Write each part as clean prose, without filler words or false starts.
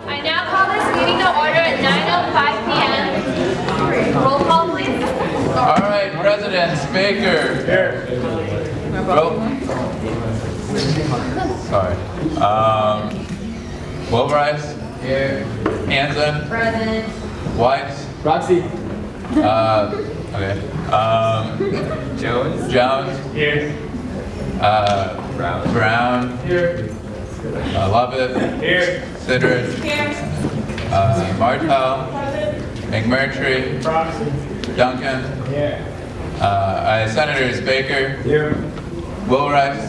I now call this meeting to order at 9:05 p.m. Roll call, please. All right, President Baker. Here. Roll. Sorry. Wilbrice. Here. Hansen. Present. White. Roxy. Okay. Jones. Jones. Here. Brown. Here. Lovett. Here. Sidrid. Here. Martel. McMurtry. Duncan. Here. Senators Baker. Here. Wilbrice.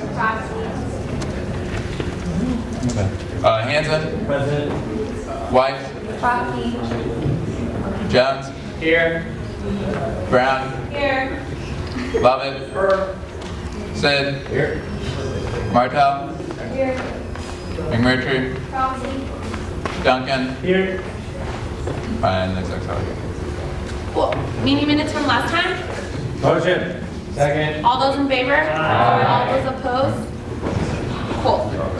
Hansen. President. White. Rocky. Jones. Here. Brown. Here. Lovett. Sid. Here. Martel. Here. McMurtry. Rocky. Duncan. Here. And that's sorry. Cool. Meeting minutes from last time? Motion. Second. All those in favor? Aye. All those opposed? Cool. All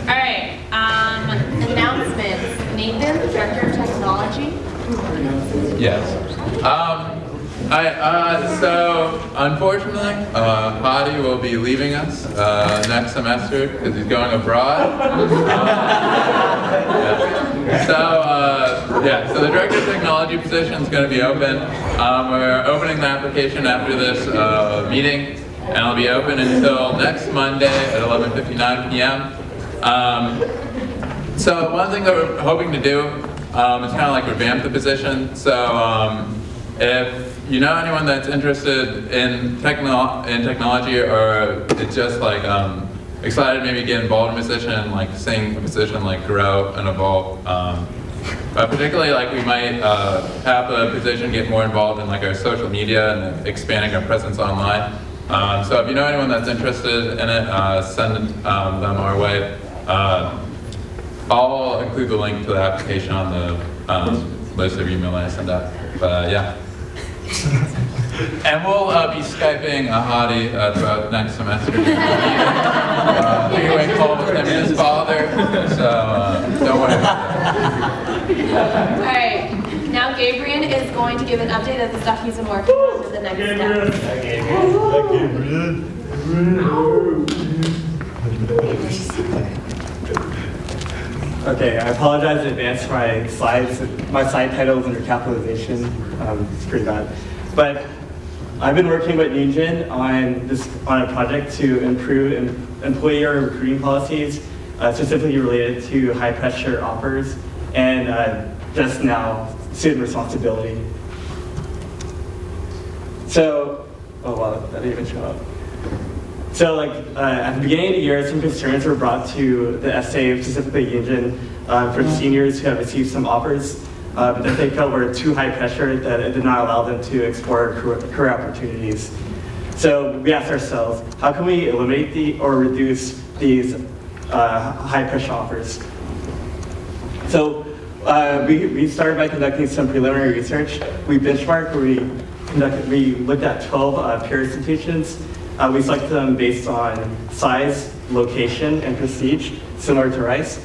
right. Announcements. Nathan, Director of Technology. Yes. So unfortunately, Hadi will be leaving us next semester because he's going abroad. So the Director of Technology position is going to be open. We're opening the application after this meeting, and it'll be open until next Monday at 11:59 p.m. So one thing that we're hoping to do is kind of like revamp the position. So if you know anyone that's interested in technology, or it's just like excited maybe get involved in a position, like seeing the position like grow and evolve. Particularly like we might have a position get more involved in like our social media and expanding our presence online. So if you know anyone that's interested in it, send them our way. I'll include the link to the application on the list of email I send out. But yeah. And we'll be Skyping Hadi throughout next semester. Three-way call with him and his father. So don't worry about that. All right. Now Gabriel is going to give an update of the stuff he's been working on for the next step. Okay, I apologize in advance for my slides. My slide title is under capitalization. It's pretty bad. But I've been working with Nugent on a project to improve employee recruiting policies, specifically related to high pressure offers and just now student responsibility. So, oh wow, that didn't even show up. So at the beginning of the year, some concerns were brought to the SA, specifically Union, for seniors who have received some offers that they felt were too high pressure, that it did not allow them to explore career opportunities. So we asked ourselves, how can we eliminate or reduce these high pressure offers? So we started by conducting some preliminary research. We benchmarked where we looked at 12 peer institutions. We selected them based on size, location, and prestige, similar to Rice.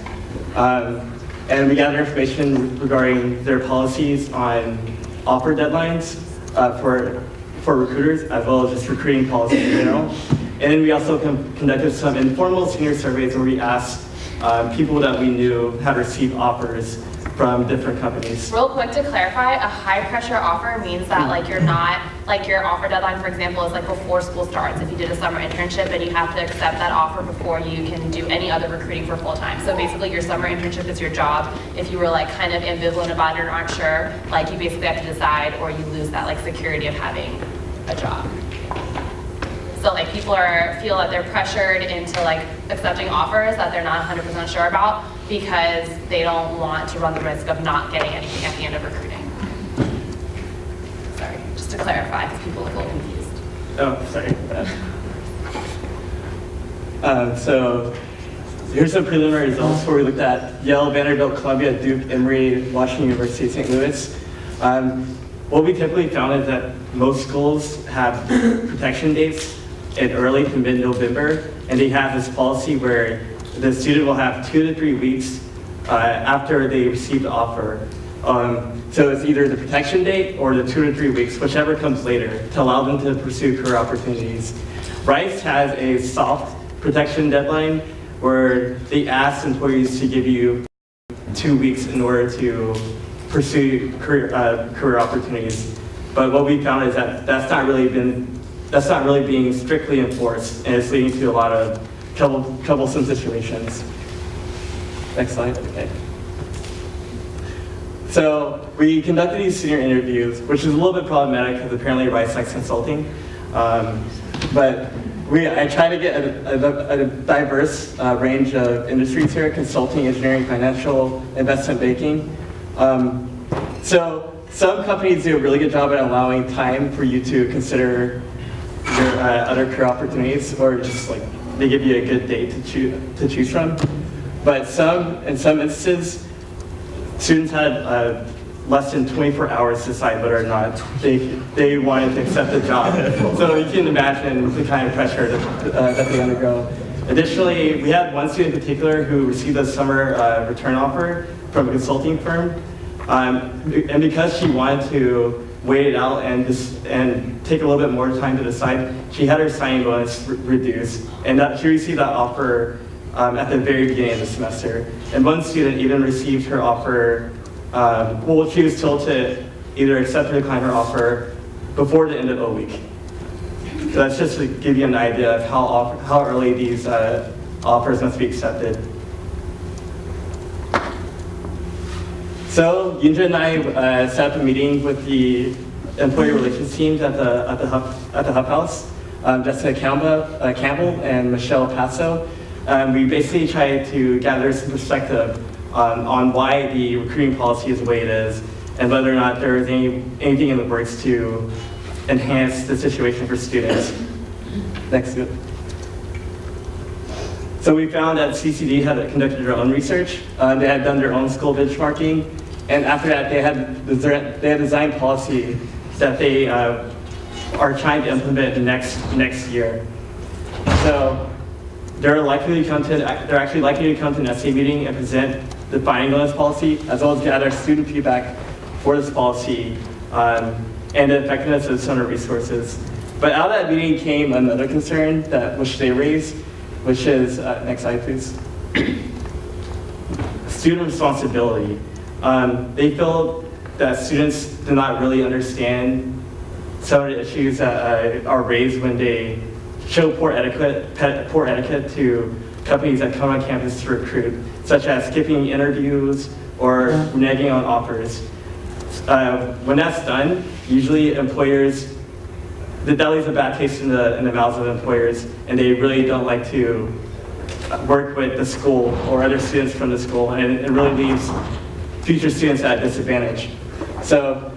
And we gathered information regarding their policies on offer deadlines for recruiters, as well as just recruiting policies in general. And then we also conducted some informal senior surveys where we asked people that we knew had received offers from different companies. Real quick to clarify, a high pressure offer means that you're not, your offer deadline, for example, is before school starts. If you did a summer internship and you have to accept that offer before you can do any other recruiting for full time. So basically your summer internship is your job. If you were kind of ambivalent about it or aren't sure, you basically have to decide, or you lose that security of having a job. So people feel that they're pressured into accepting offers that they're not 100% sure about because they don't want to run the risk of not getting anything at the end of recruiting. Sorry, just to clarify because people look a little confused. Oh, sorry. So here's some preliminary results where we looked at Yale, Vanderbilt, Columbia, Duke, Emory, Washington University, St. Louis. What we typically found is that most schools have protection dates in early to mid-November, and they have this policy where the student will have 2 to 3 weeks after they receive the offer. So it's either the protection date or the 2 to 3 weeks, whichever comes later, to allow them to pursue career opportunities. Rice has a soft protection deadline where they ask employees to give you 2 weeks in order to pursue career opportunities. But what we found is that that's not really being strictly enforced, and it's leading to a lot of troublesome situations. Next slide. Okay. So we conducted these senior interviews, which is a little bit problematic because apparently Rice likes consulting. But I try to get a diverse range of industries here: consulting, engineering, financial, investment banking. So some companies do a really good job at allowing time for you to consider your other career opportunities, or just like they give you a good date to choose from. But in some instances, students had less than 24 hours to decide whether or not they wanted to accept the job. So you can imagine the kind of pressure that they undergo. Additionally, we had one student in particular who received a summer return offer from a consulting firm. And because she wanted to wait it out and take a little bit more time to decide, she had her signing bonus reduced, and she received that offer at the very beginning of the semester. And one student even received her offer, she was told to either accept or decline her offer before the end of a week. So that's just to give you an idea of how early these offers must be accepted. So Yunjin and I set up a meeting with the employee relations teams at the Hub House, Jessica Campbell and Michelle Passo. We basically tried to gather some perspective on why the recruiting policy is the way it is, and whether or not there is anything in the works to enhance the situation for students. Next. So we found that CCD had conducted their own research. They had done their own school benchmarking, and after that, they had designed policy that they are trying to implement next year. So they're actually likely to come to an essay meeting and present the findings on this policy, as well as gather student feedback for this policy and the effectiveness of summer resources. But out of that meeting came another concern which they raised, which is, next slide please, student responsibility. They feel that students do not really understand some of the issues that are raised when they show poor etiquette to companies that come on campus to recruit, such as skipping interviews or reneging on offers. When that's done, usually employers, that leaves a bad taste in the mouths of employers, and they really don't like to work with the school or other students from the school, and it really leaves future students at a disadvantage. So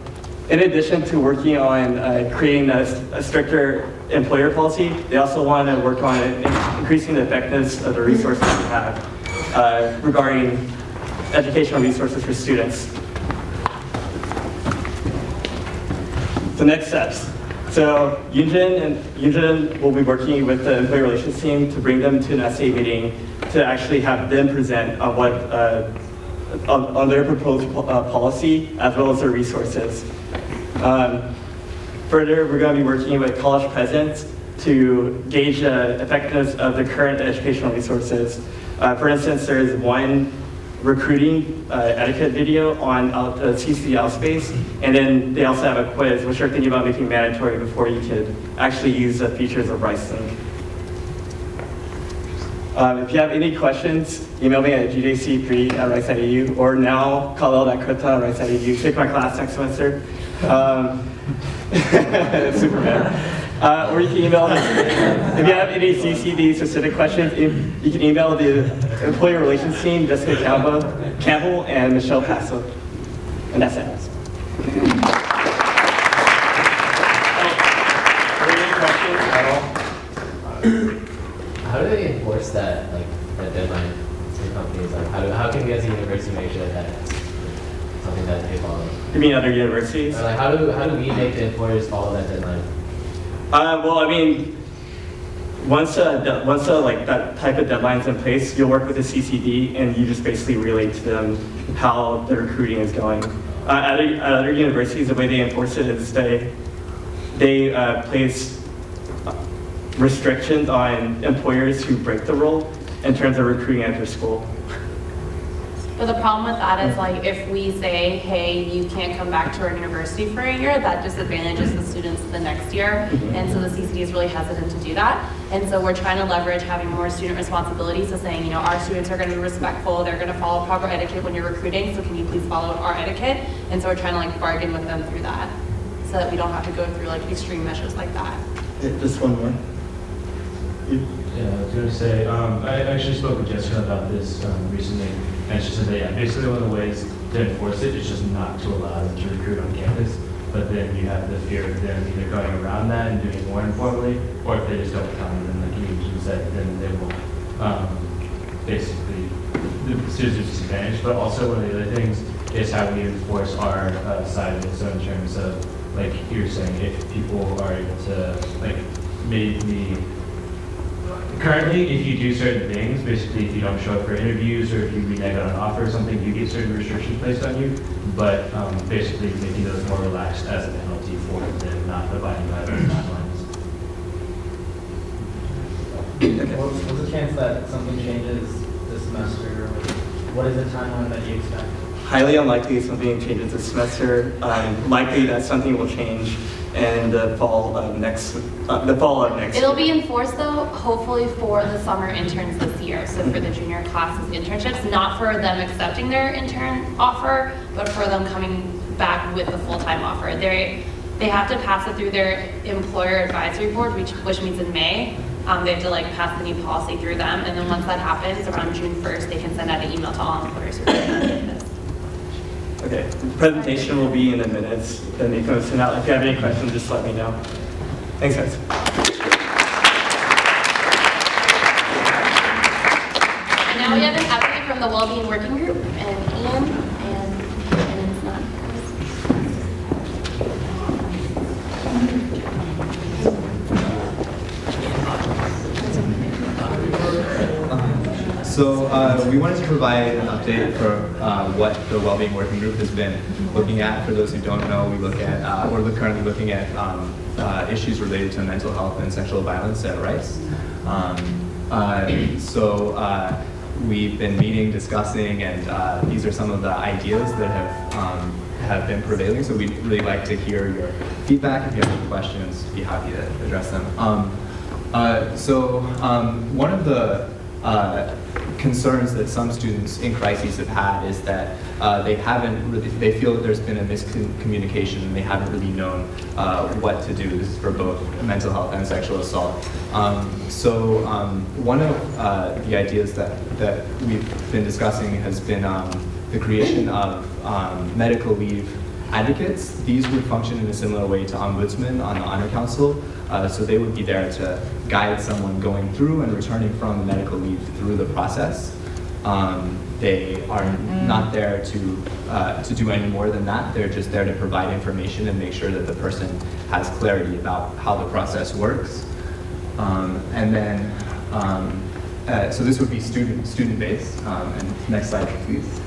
in addition to working on creating a stricter employer policy, they also want to work on increasing the effectiveness of the resources we have regarding educational resources for students. So next steps. So Yunjin will be working with the employee relations team to bring them to an essay meeting to actually have them present on what on their proposed policy as well as their resources. Further, we're going to be working with college presidents to gauge the effectiveness of the current educational resources. For instance, there is one recruiting etiquette video on CCD Outspace, and then they also have a quiz, which they're thinking about making mandatory before you could actually use the features of RiceLink. If you have any questions, email me at gjc3@rice.edu, or now khalil.kripton@rice.edu. Take my class next semester. Superman. Or you can email us. If you have any CCD specific questions, you can email the employee relations team, Jessica Campbell and Michelle Passo. And that's it. Any questions at all? How do they enforce that, like, that deadline for companies? Like, how can we as a university make sure that it's something that they follow? You mean other universities? Or like, how do we make the employers follow that deadline? Well, I mean, once like that type of deadline's in place, you'll work with the CCD and you just basically relate to them how the recruiting is going. At other universities, the way they enforce it is they place restrictions on employers who break the rule in terms of recruiting at their school. But the problem with that is like if we say, hey, you can't come back to our university for a year, that disadvantages the students the next year. And so the CCD is really hesitant to do that. And so we're trying to leverage having more student responsibility. So saying, you know, our students are going to be respectful, they're going to follow proper etiquette when you're recruiting. So can you please follow our etiquette? And so we're trying to like bargain with them through that so that we don't have to go through like extreme measures like that. Just one more. Yeah, I was going to say, I actually spoke with Jessica about this recently, and she said that, yeah, basically one of the ways to enforce it is just not to allow them to recruit on campus, but then you have the fear of them either going around that and doing it more informally, or if they just don't come, then like you said, then they will basically, the students are disadvantaged. But also one of the other things is how we enforce our side of it, so in terms of, like you were saying, if people are able to, like, maybe currently, if you do certain things, basically if you don't show up for interviews or if you renege on an offer or something, you get certain restrictions placed on you. But basically making those more relaxed as a penalty for them not abiding by those guidelines. What's the chance that something changes this semester? What is the timeline that you expect? Highly unlikely something changes this semester. Likely that something will change in the fall of next year. It'll be enforced though, hopefully for the summer interns this year. So for the junior classes internships, not for them accepting their intern offer, but for them coming back with the full-time offer. They have to pass it through their employer advisory board, which means in May. They have to like pass the new policy through them. And then once that happens, around June 1st, they can send out an email to all employers who are on campus. Okay, the presentation will be in the minutes, then they can send out. If you have any questions, just let me know. Thanks, guys. And now we have an update from the Wellbeing Working Group and Ian, and it's not. So we wanted to provide an update for what the Wellbeing Working Group has been looking at. For those who don't know, we look at we're currently looking at issues related to mental health and sexual violence at Rice. We've been meeting, discussing, and these are some of the ideas that have been prevailing. So we'd really like to hear your feedback. If you have any questions, be happy to address them. One of the concerns that some students in crises have had is that they feel that there's been a miscommunication and they haven't really known what to do. This is for both mental health and sexual assault. One of the ideas that we've been discussing has been the creation of medical leave advocates. These would function in a similar way to ombudsmen on the Honor Council. So they would be there to guide someone going through and returning from medical leave through the process. They are not there to do any more than that. They're just there to provide information and make sure that the person has clarity about how the process works. So this would be student-based. And next slide, please.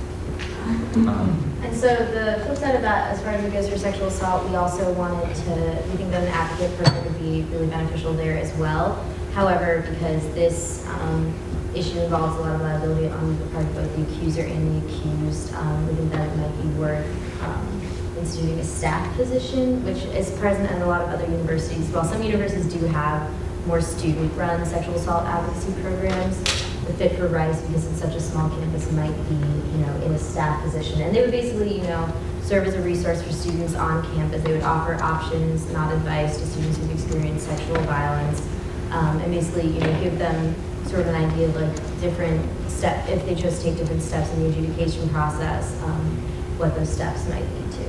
And so the flip side of that, as far as it goes for sexual assault, we also wanted to, we think that an advocate program would be really beneficial there as well. However, because this issue involves a lot of liability on the part of both the accuser and the accused, we think that it might be worth instituting a staff position, which is present at a lot of other universities. While some universities do have more student-run sexual assault advocacy programs, the fit for Rice, because it's such a small campus, might be, in a staff position. And they would basically, serve as a resource for students on campus. They would offer options, not advice, to students who've experienced sexual violence, and basically, give them sort of an idea of like different steps, if they chose to take different steps in the adjudication process, what those steps might lead to.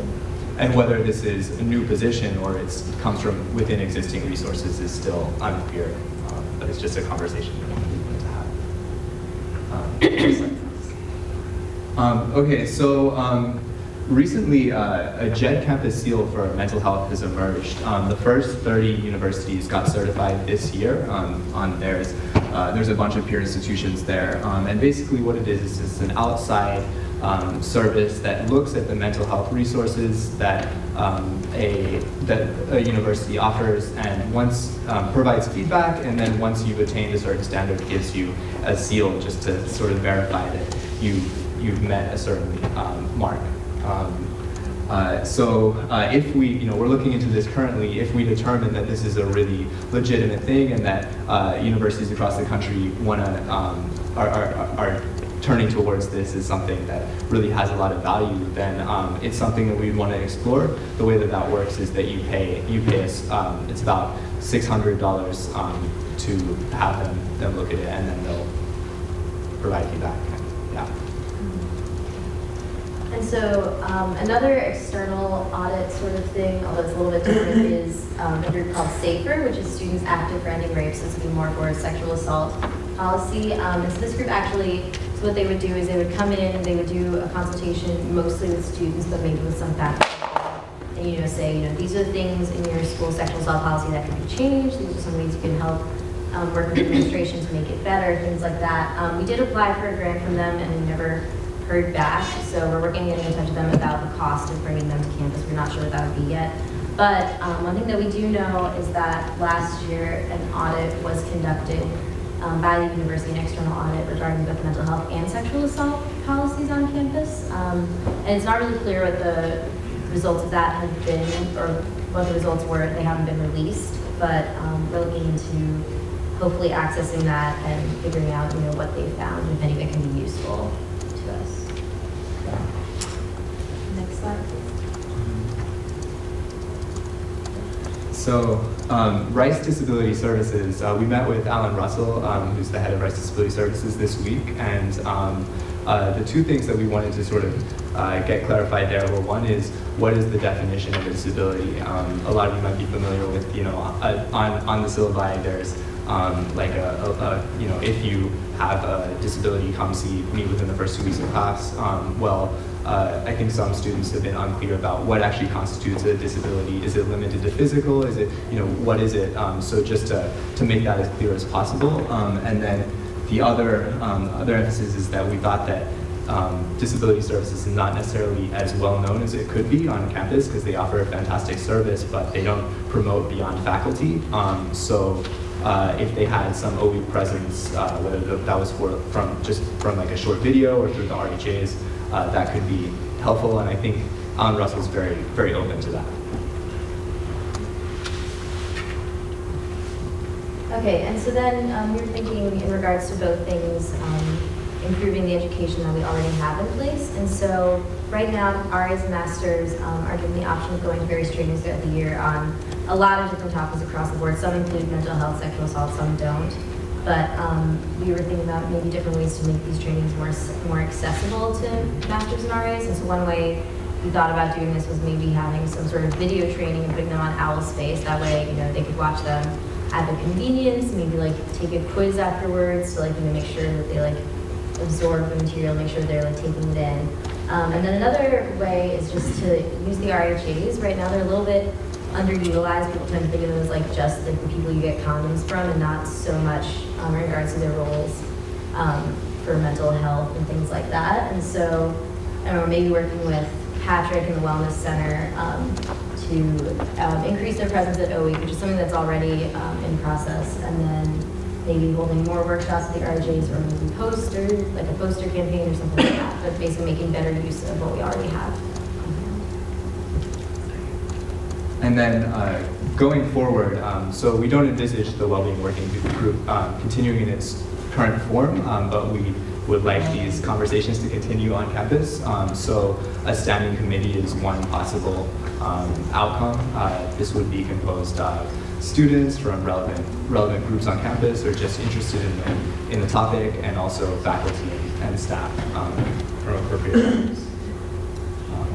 And whether this is a new position or it comes from within existing resources is still unclear, but it's just a conversation that we wanted to have. Okay, so recently, a JED campus seal for mental health has emerged. The first 30 universities got certified this year on theirs. There's a bunch of peer institutions there. And basically what it is it's an outside service that looks at the mental health resources that a university offers, and once provides feedback, and then once you've attained a certain standard, gives you a seal just to sort of verify that you've met a certain mark. If we're looking into this currently, if we determine that this is a really legitimate thing and that universities across the country are turning towards this as something that really has a lot of value, then it's something that we'd want to explore. The way that works is that you pay us, it's about $600 to have them look at it, and then they'll provide feedback. Yeah. And so another external audit sort of thing, although it's a little bit different, is a group called SAFER, which is Students Active for Ending Rape. So this would be more for sexual assault policy. And so this group actually, so what they would do is they would come in and they would do a consultation mostly with students, but maybe with some faculty. And say, these are the things in your school sexual assault policy that can be changed. These are some ways you can help work with administration to make it better, things like that. We did apply for a grant from them and we never heard back, so we're working getting in touch with them about the cost of bringing them to campus. We're not sure what that would be yet. But one thing that we do know is that last year an audit was conducted by the university, an external audit regarding both mental health and sexual assault policies on campus. And it's not really clear what the results of that have been, or what the results were. They haven't been released, but we're looking into hopefully accessing that and figuring out what they found, if any of it can be useful to us. Next slide, please. So, Rice Disability Services, we met with Alan Russell, who's the head of Rice Disability Services this week, and the two things that we wanted to sort of get clarified there were, one is, what is the definition of a disability? A lot of you might be familiar with, on the syllabi, there's if you have a disability, come see me within the first 2 weeks of class. I think some students have been unclear about what actually constitutes a disability. Is it limited to physical? Is it, what is it? So just to make that as clear as possible. And then the other emphasis is that we thought that disability services is not necessarily as well known as it could be on campus, because they offer a fantastic service, but they don't promote beyond faculty. If they had some OE presence, whether that was from like a short video or through the RHAs, that could be helpful, and I think Alan Russell's very, very open to that. Okay, and so then we were thinking in regards to both things, improving the education that we already have in place. And so right now, RAs and masters are given the option of going to various trainings throughout the year on a lot of different topics across the board. Some include mental health, sexual assault, some don't. But we were thinking about maybe different ways to make these trainings more accessible to masters and RAs. And so one way we thought about doing this was maybe having some sort of video training and putting them on OwlSpace. That way, they could watch them at their convenience, maybe take a quiz afterwards to make sure that they absorb the material, make sure they're taking it in. And then another way is just to use the RHAs. Right now they're a little bit underutilized. People tend to think of them as just the people you get condoms from, and not so much in regards to their roles for mental health and things like that. And so maybe working with Patrick and the Wellness Center to increase their presence at OE, which is something that's already in process, and then maybe holding more workshops at the RJs, or maybe posters, like a poster campaign or something like that, but basically making better use of what we already have. And then going forward, so we don't envisage the Wellbeing Working Group continuing in its current form, but we would like these conversations to continue on campus. So a standing committee is one possible outcome. This would be composed of students from relevant groups on campus, or just interested in the topic, and also faculty and staff from appropriate areas.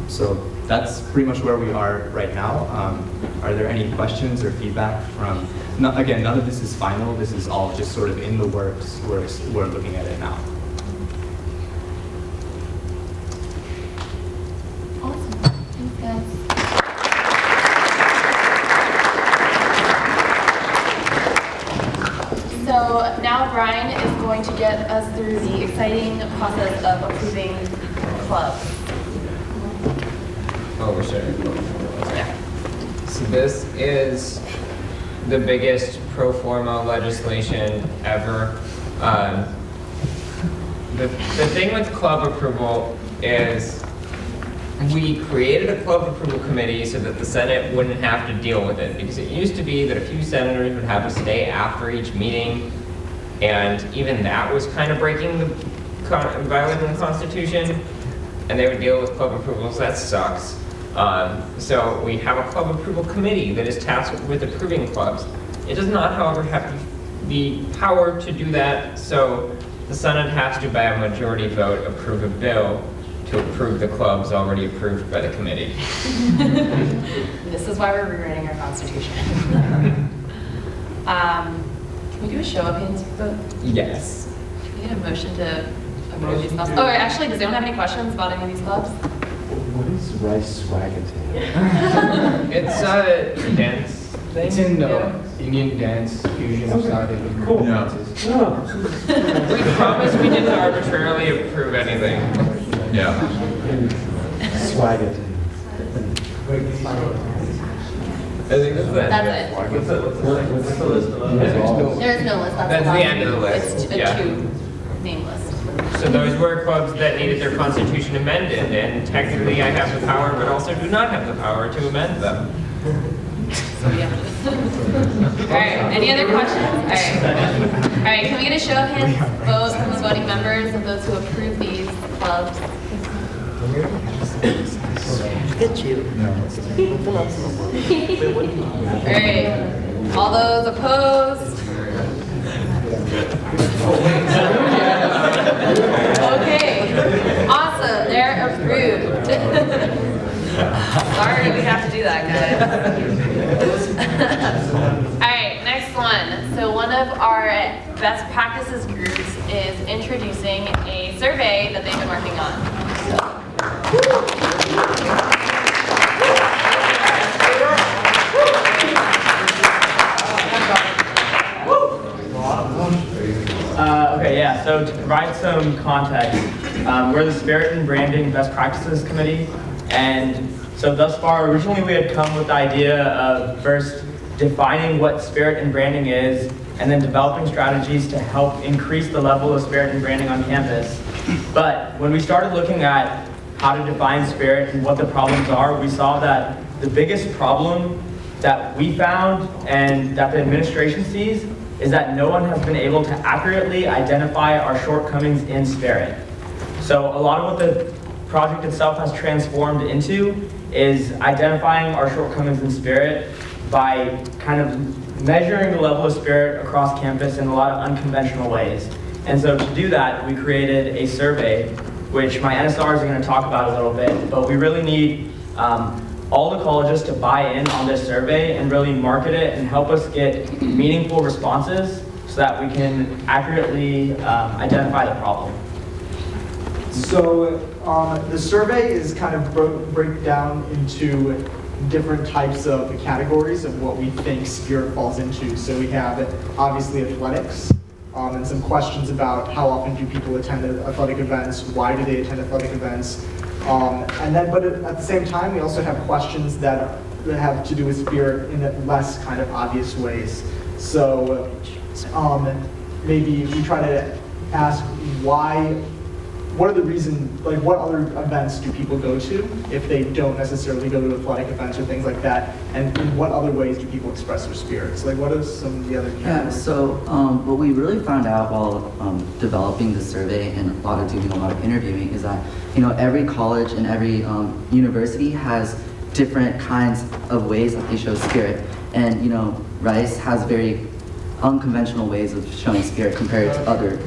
So that's pretty much where we are right now. Are there any questions or feedback from, again, none of this is final, this is all just sort of in the works, we're looking at it now. Awesome. to get us through the exciting process of approving clubs. Oh, we're starting. Yeah. So this is the biggest pro forma legislation ever. The thing with club approval is we created a club approval committee so that the Senate wouldn't have to deal with it, because it used to be that a few senators would have to stay after each meeting, and even that was kind of violating the Constitution, and they would deal with club approvals. That sucks. So we have a club approval committee that is tasked with approving clubs. It does not, however, have the power to do that, so the Senate has to, by a majority vote, approve a bill to approve the clubs already approved by the committee. This is why we're rewriting our Constitution. Can we do a show of hands vote? Yes. Can we get a motion to approve these clubs? Oh, actually, does anyone have any questions about any of these clubs? What is Rice Swagaton? It's a dance thing. It's in Indian dance fusion style. Cool. Yeah. We promised we didn't arbitrarily approve anything. Yeah. Swagaton. I think that's it. That's it. What's the list of There is no list. That's the end of the list. It's a Yeah. two-name list. So those were clubs that needed their constitution amended, and technically I have the power, but also do not have the power to amend them. So we have to. All right, any other questions? All right. All right, can we get a show of hands vote from the voting members of those who approve these clubs? All right, all those opposed? Okay, awesome, they're approved. Sorry we have to do that, guys. All right, next one. So one of our best practices groups is introducing a survey that they've been working on. Okay, yeah, so to provide some context, we're the Spirit and Branding Best Practices Committee, and so thus far, originally we had come with the idea of first defining what spirit and branding is, and then developing strategies to help increase the level of spirit and branding on campus. But when we started looking at how to define spirit and what the problems are, we saw that the biggest problem that we found and that the administration sees is that no one has been able to accurately identify our shortcomings in spirit. So a lot of what the project itself has transformed into is identifying our shortcomings in spirit by kind of measuring the level of spirit across campus in a lot of unconventional ways. And so to do that, we created a survey, which my NSRs are going to talk about a little bit, but we really need all the colleges to buy in on this survey and really market it and help us get meaningful responses so that we can accurately identify the problem. So the survey is kind of break down into different types of categories of what we think Spirit falls into. So we have obviously athletics, and some questions about how often do people attend athletic events, why do they attend athletic events, and then, but at the same time, we also have questions that have to do with Spirit in less kind of obvious ways. So maybe we try to ask what are the reasons, like what other events do people go to if they don't necessarily go to athletic events or things like that? And in what other ways do people express their spirits? Like what are some of the other categories? Yeah, so what we really found out while developing the survey and doing a lot of interviewing is that, every college and every university has different kinds of ways that they show spirit. And, Rice has very unconventional ways of showing spirit compared to other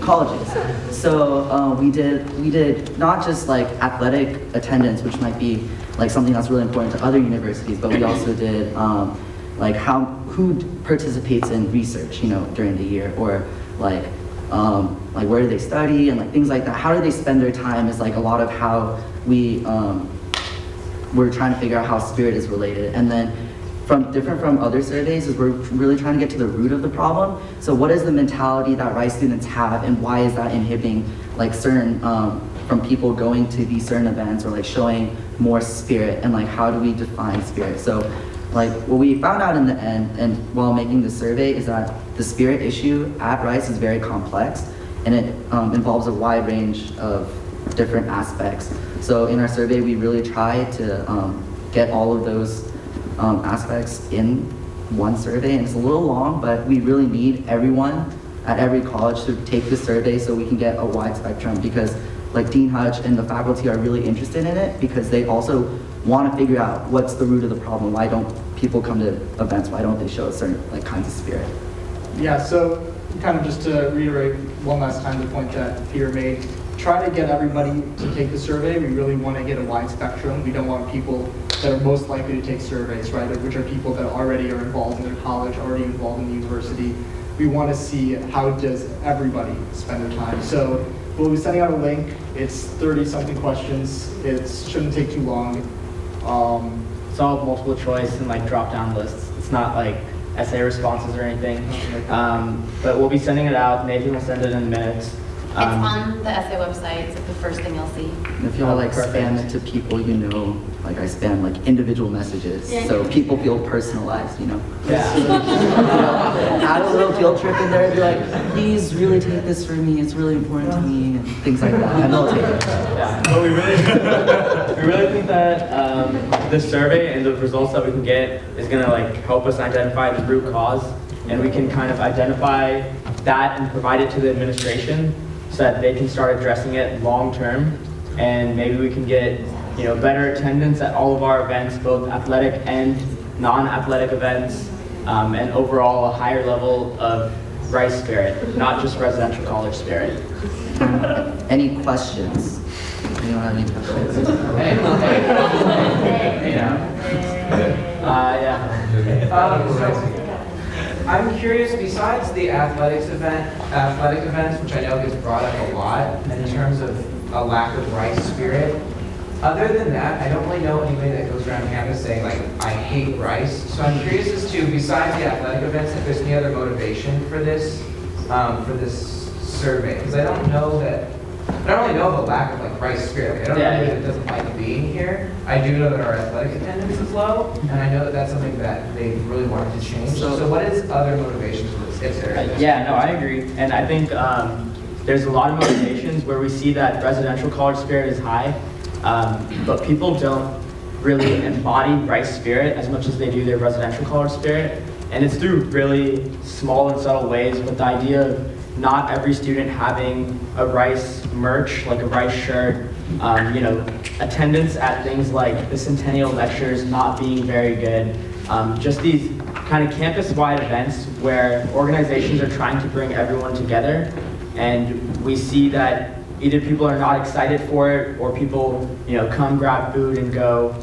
colleges. So we did not just like athletic attendance, which might be like something that's really important to other universities, but we also did like who participates in research, during the year, or like where do they study and like things like that. How do they spend their time is like a lot of how we're trying to figure out how spirit is related. And then different from other surveys is we're really trying to get to the root of the problem. So what is the mentality that Rice students have, and why is that inhibiting like certain from people going to these certain events or like showing more spirit, and like how do we define spirit? So like what we found out in the end and while making the survey is that the spirit issue at Rice is very complex, and it involves a wide range of different aspects. So in our survey, we really try to get all of those aspects in one survey, and it's a little long, but we really need everyone at every college to take the survey so we can get a wide spectrum, because like Dean Hutch and the faculty are really interested in it because they also want to figure out what's the root of the problem. Why don't people come to events? Why don't they show certain like kinds of spirit? Yeah, so kind of just to reiterate one last time the point that Peter made, try to get everybody to take the survey. We really want to get a wide spectrum. We don't want people that are most likely to take surveys, right, which are people that already are involved in their college, already involved in the university. We want to see how does everybody spend their time. So we'll be sending out a link. It's 30-something questions. It shouldn't take too long. It's all multiple choice and like drop-down lists. It's not like essay responses or anything. But we'll be sending it out. Nathan will send it in minutes. It's on the essay website. It's like the first thing you'll see. And if y'all like spam it to people you know, like I spam like individual messages, so people feel personalized, you know? Yeah. You know, add a little guilt trip in there and be like, please really take this for me, it's really important to me, and things like that, and they'll take it. Yeah, but we really think that this survey and the results that we can get is gonna like help us identify the root cause, and we can kind of identify that and provide it to the administration so that they can start addressing it long term, and maybe we can get better attendance at all of our events, both athletic and non-athletic events, and overall a higher level of Rice spirit, not just residential college spirit. Any questions? Anyone have any questions? I'm curious, besides the athletic events, which I know gets brought up a lot in terms of a lack of Rice spirit, other than that, I don't really know anybody that goes around campus saying like, I hate Rice. So I'm curious as to, besides the athletic events, if there's any other motivation for this survey, because I don't really know of a lack of like Rice spirit. Like, I don't know anybody that doesn't like being here. I do know that our athletic attendance is low, and I know that that's something that they really wanted to change. So what is other motivations for this? If there is? Yeah, no, I agree. And I think there's a lot of motivations where we see that residential college spirit is high, but people don't really embody Rice spirit as much as they do their residential college spirit. And it's through really small and subtle ways, but the idea of not every student having a Rice merch, like a Rice shirt, attendance at things like the Centennial Lectures not being very good, just these kind of campus-wide events where organizations are trying to bring everyone together, and we see that either people are not excited for it or people, come grab food and go.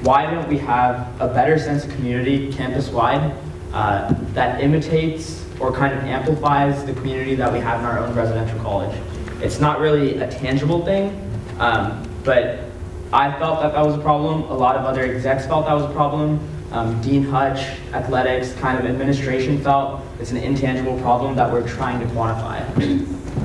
Why don't we have a better sense of community campus-wide that imitates or kind of amplifies the community that we have in our own residential college? It's not really a tangible thing, but I felt that was a problem. A lot of other execs felt that was a problem. Dean Hutch, athletics, kind of administration felt it's an intangible problem that we're trying to quantify.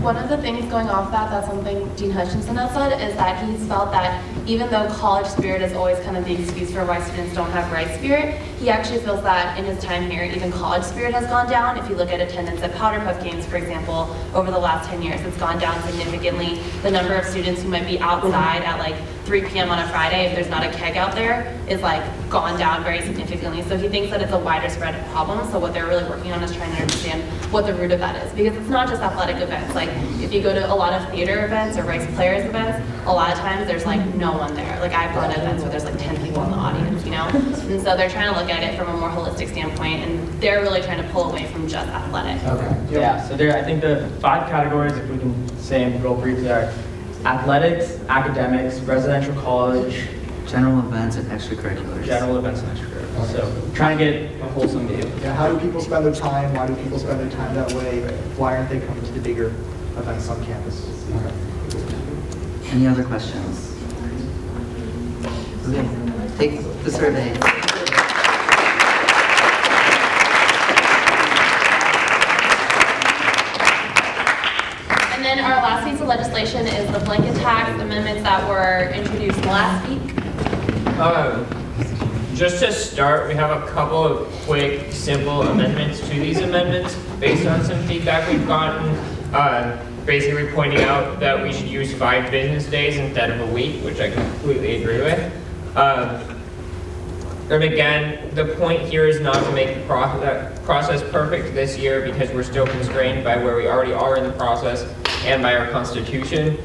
One of the things going off that's something Dean Hutchinson has said, is that he's felt that even though college spirit is always kind of the excuse for why students don't have Rice spirit, he actually feels that in his time here, even college spirit has gone down. If you look at attendance at Powder Puff games, for example, over the last 10 years, it's gone down significantly. The number of students who might be outside at like 3 p.m. on a Friday, if there's not a keg out there, is like gone down very significantly. So he thinks that it's a wider spread of problems. So what they're really working on is trying to understand what the root of that is, because it's not just athletic events. Like if you go to a lot of theater events or Rice Players events, a lot of times there's like no one there. Like I've gone to events where there's like 10 people in the audience, And so they're trying to look at it from a more holistic standpoint, and they're really trying to pull away from just athletic. Okay. Yeah, so I think the 5 categories, if we can say them real briefly, are athletics, academics, residential college, general events and extracurriculars. General events and extracurriculars. So trying to get a wholesome view. Yeah, how do people spend their time? Why do people spend their time that way? Why aren't they coming to the bigger events on campus? Any other questions? Okay, take the survey. then our last piece of legislation is the blanket tax amendments that were introduced last week. Just to start, we have a couple of quick, simple amendments to these amendments based on some feedback we've gotten. Basically pointing out that we should use 5 business days instead of a week, which I completely agree with. And again, the point here is not to make the process perfect this year because we're still constrained by where we already are in the process and by our constitution.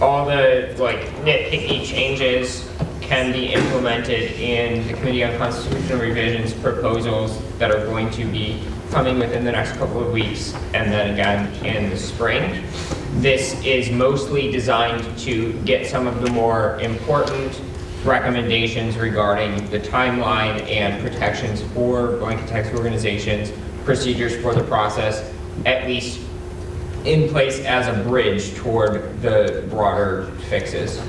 All the nitpicky changes can be implemented in the Committee on Constitutional Revisions proposals that are going to be coming within the next couple of weeks and then again in the spring. This is mostly designed to get some of the more important recommendations regarding the timeline and protections for blanket tax organizations, procedures for the process, at least in place as a bridge toward the broader fixes.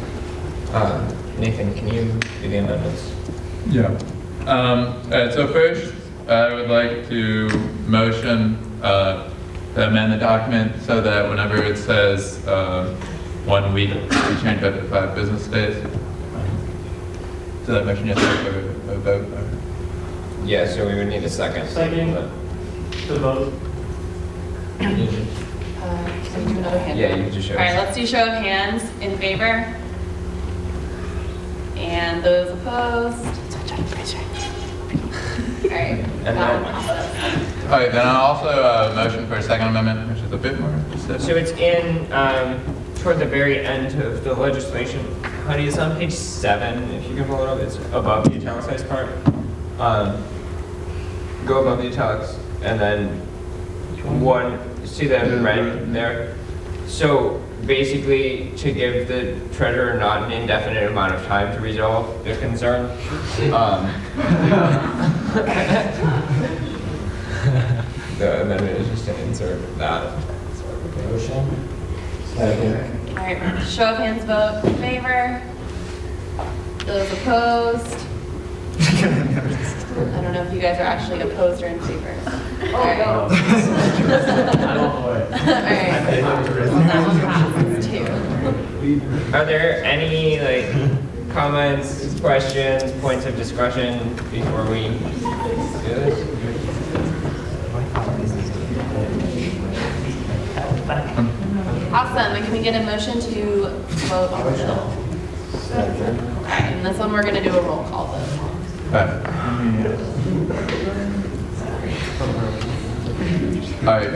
Nathan, can you do the amendments? Yeah. So first, I would like to motion to amend the document so that whenever it says 1 week, we change that to 5 business days. So that motion, yes, a vote. Yeah, so we would need a second. Second. To vote. Can we do another hand? Yeah, you can just show. All right, let's do show of hands in favor. And those opposed. All right. And then, All right, then I'll also motion for a second amendment, which is a bit more specific. so it's in toward the very end of the legislation. Honey, it's on page 7. If you can pull it up, it's above the italicized part. Go above the italics, and then see the red there. So basically, to give the treasurer not an indefinite amount of time to resolve the concern. The amendment is just to insert that. Motion. Second. All right, show of hands vote in favor. Those opposed. I don't know if you guys are actually opposed or in favor. All right. All right. That one passes too. Are there any comments, questions, points of discussion before we do this? Awesome, and can we get a motion to vote on the bill? Okay, and this one we're gonna do a roll call vote. All right.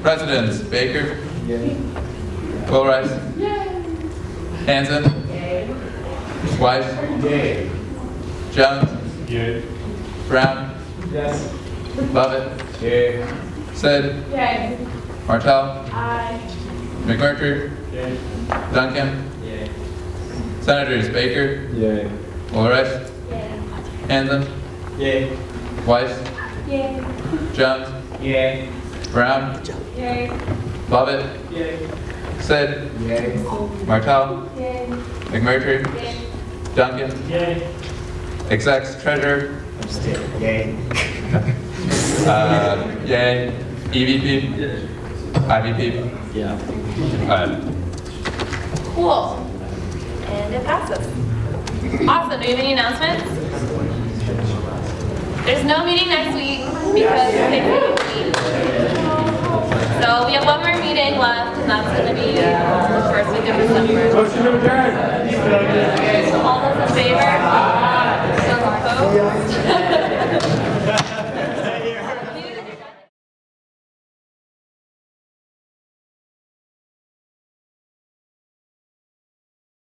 Presidents Baker. Will Rice. Hanson. Weiss. Jones. Brown. Yes. Lovett. Sid. Martell. McMurtry. Duncan. Senators Baker. Will Rice. Hanson. Weiss. Jones. Brown. Lovett. Sid. Martell. McMurtry. Duncan. Execs Treasurer. Yay. EVP. IVP. Yeah. Cool. And it passes. Awesome, do you have any announcements? There's no meeting next week because it's Thanksgiving week. So we have one more meeting left, and that's going to be the first week of December. Motion to adjourn. All those in favor?